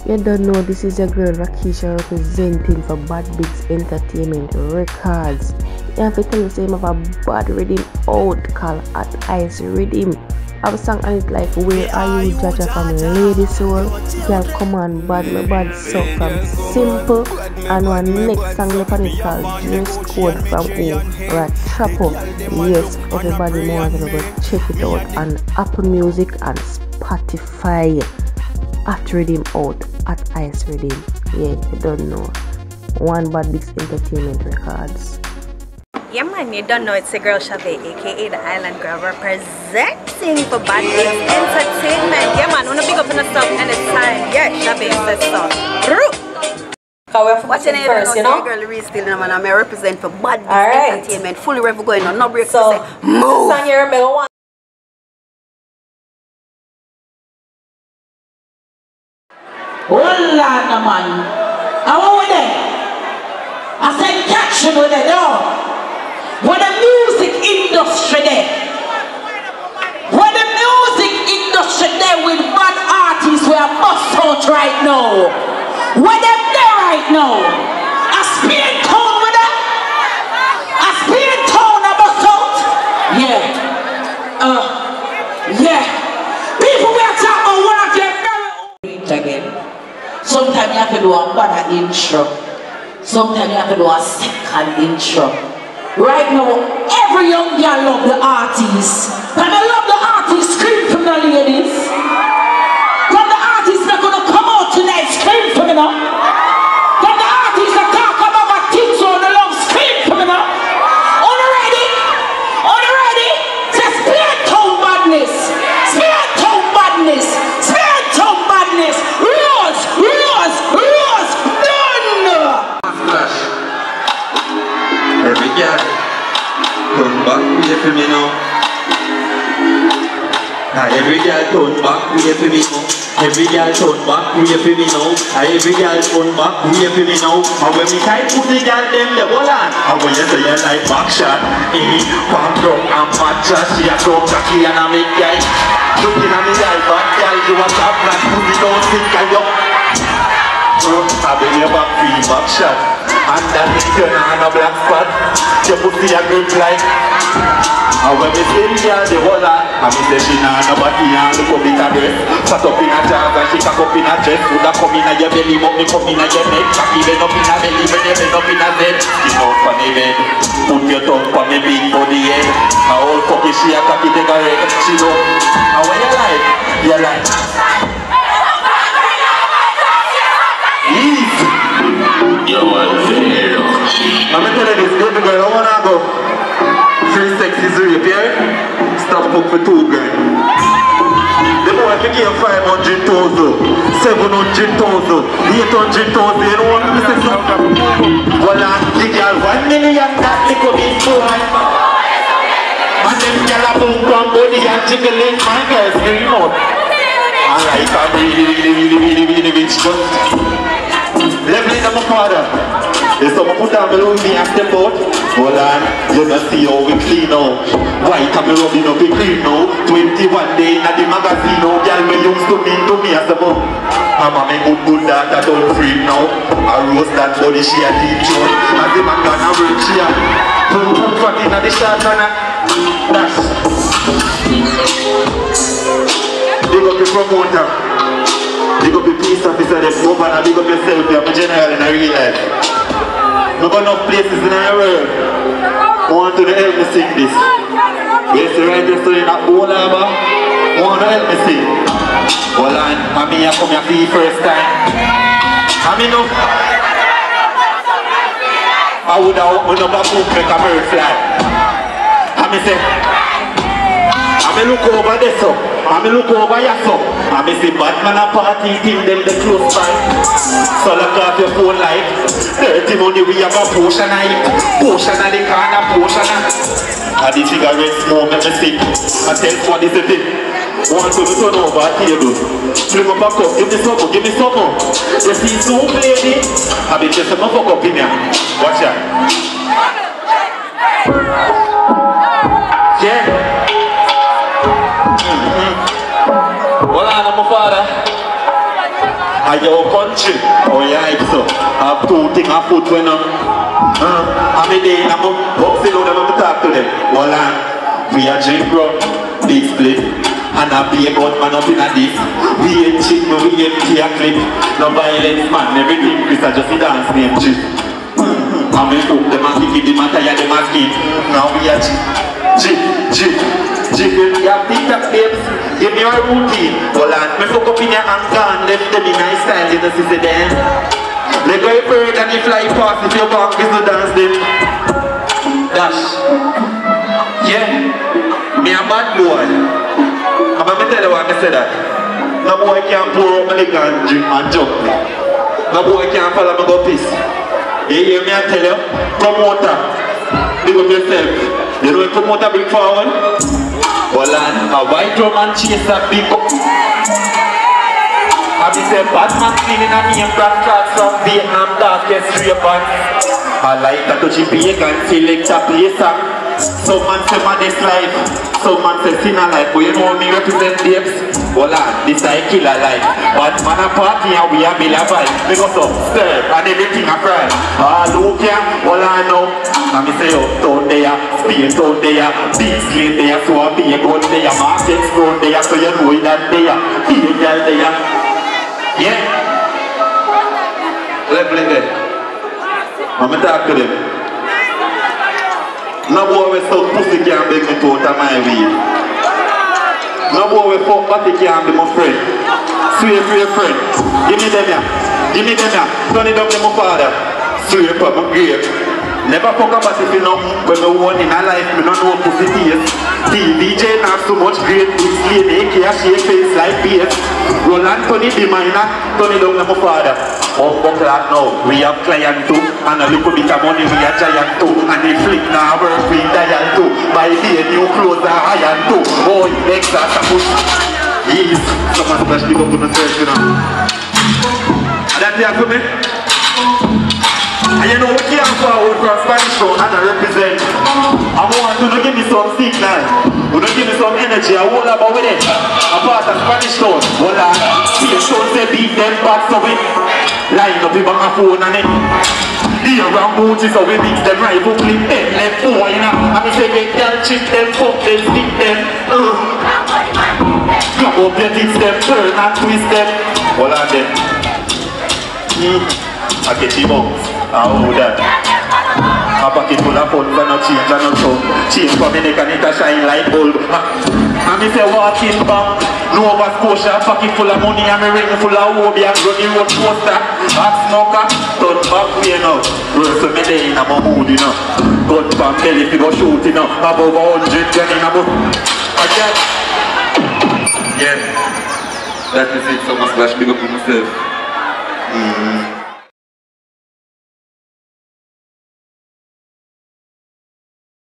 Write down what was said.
You don't know, this is your girl Rakisha representing for Bad Bigs Entertainment Records. You have to tell you, say, I have a bad rhythm out called At Ice Rhythm. I have a song on it like Where Are You Jaja from Lady Soul. Girl, come on, bad, my bad so from Simple. And one next song left on it called Dress Code from Rachapo. Yes, everybody more gonna go check it out on Apple Music and Spotify. At Rhythm out, At Ice Rhythm. Yeah, you don't know. One Bad Bigs Entertainment Records. Yeah man, you don't know, it's the girl Chave, aka the Island Girl, representing for Bad Bigs Entertainment. Yeah man, wanna big up on the song anytime. Yeah, Chave says so. What's your name first, you know? Girl Roze still, man, I represent for Bad Bigs Entertainment. Fully rev going on, no break. So, move! song you remember one. Hola, no man. I want there. I said catch you with the door. What the music industry there. What the music industry there with bad artists we are bust out right now. What them there right now. A Spain town with that. A Spain town a bust out. Yeah. Yeah. People we are talking about one of their very again. Sometimes you have to do a better intro. Sometimes you have to do a second intro. Right now, every young girl love the artists. And I love the artists, scream from the ladies. From the artists that are going to come out tonight, scream from me now. From the artists that talk about what things on the love, scream from me now. Are you ready? Are you ready? Say Spain town badness. Spain town badness. Spain town badness. Roze, Roze, Roze, done! Every girl, turn back, wait for me now. Every girl, turn back, wait for me now. Every girl, turn back, wait for me now. Every girl, turn back, wait for me now. And when me tight put the girl them the ball on, and when you say you like back shot, palm down and matcha, she a so cocky and I make guy. Looking at me like bad girl, you a top black, put it down, think I up. I bring you back free back shot. And that is your no black spot. Your pussy a grip like. And when me see girl the whole lot, and me say she nah nobody and look up in a dress. Sat up in a jazz and she cock up in a dress. Woulda come in a your belly, but me come in a your neck. Cocky bend up in a belly, when you bend up in a bed. Skin out for me bed. Put your tongue for me big body head. A whole cocky she a cocky take a red. She know. And when you like, you like. Easy. You want to hear. I'm tell you this, baby girl, I wanna go. Free sex is rape, yeah? Stop up for 2 grand. The boy can give 500,000, 700,000, 800,000, you know what I'm saying? Well, the girl 1 million, that little bit boy. And them girl a boom from body and jiggle it, my girls scream out. I like a really rich gun. Level in my father. There's some put on below me and step out. Hold on, you don't see how we clean now. White and me rubbing up a clean now. 21 days at the magazine now. Girl me used to me as a mom. Mama me good daughter don't free now. I roast that body she a teach you. As the man gonna work she a boom fat in the shot and a dash. Big up the promoter. Big up the police officer, them over and big up yourself, you're a general in a real life. No got enough places in the world. I want to help me sing this. Yes, the right yesterday in that bowl Harbour. I want to help me sing. Hold on, I mean I come here for the first time. I mean no. I would have opened up a book make a bird fly. I mean say, I mean look over this up. I mean look over your son. I mean see Batman a party team them the close by. So look off your phone light. Dirty money we have a portion of it. Portion of the corner, portion of. And the cigarette smoke me sick. I tell for this thing. Want to turn over a table. Fling up a cup, give me some more, give me some more. You see some lady. I mean just a fuck up in here. Watch that. Yeah. Well, I'm my father. Are your country? Oh yeah, so I have 2 things I put when I'm in there, I'm up to talk to them. Well, we are drink rum, big split, and I be a gun man up in a this. We ain't chick, we ain't clear clip. No violence man, everything Chris I just a dance name chick. And we cook them and kick them and tire them and skin. Now we are Jiggle, you have TikTok babes, give me your routine. Hold on, me fuck up in your hand gone, left them in nice style, you know, see them. Let go your bird and you fly past if your back is no dance them. Dash. Yeah, me a bad boy. I'm going to tell you why I say that. No boy can't pour up my leg and drink and jump. No boy can't follow me go piss. You hear me I tell you? Promoter, big up yourself. You know a promoter bring forward? Well, a white drum and chase that big up. I be say Batman cleaning a name brand cards from Vietnam darkest rape. I like that touchy pagan select a place. Some man say man this life, some man say sinner life. But you know me represent babes. Well, this is a killer life. But man a party and we a bill a vibe. We go so stir and everything a cry. Look here, well I know. And me say uptown there, space out there, big slate there, so I be a gun there, market road there, so you know that there, be a girl there. Yeah? Let's play there. I'm going to talk to them. No boy with some pussy can't beg me to out of my way. No boy with fuck body can't be my friend. Swear for your friend. Give me them here. Give me them here. Turn it up to my father. Swear for my grave. Never fuck about if you know when I want in a life, me not know pussy taste. DJ not so much great, this lady, shake face like bass. Roland Tony the minor, Tony down to my father. Clock now, we have client too, and a little bit of money we are giant too, and the flick now work we dial too. Buy the new clothes are iron too. Oh, extra push. Yes, someone splash big up on the search, you know. That's it for me. And you know what can't forward from Spanish town and I represent. I want to give me some signal. You don't give me some energy. I won't about with it. I'm part of Spanish town. Well, the town say beat them back so we line up with my phone and it. The around booties so we mix them rifle clip them left four, you know. And we say we can chip them, fuck them, stick them. Come up your lips them, turn and twist them. Hold on them. I get him up. Oh, that. A pocket full of funds and no change and no tongue. Change for me neck and it a shine like bulb. And me say walking back, Nova Scotia, pocket full of money and me ring full of hobby and running road poster. Hot smoker, turn back way now. Worse when me day in a mood, you know. Gun from belly fi go shoot, you know. Above 100 gun in a book. Again. Yeah. That is it, so much flash big up on myself.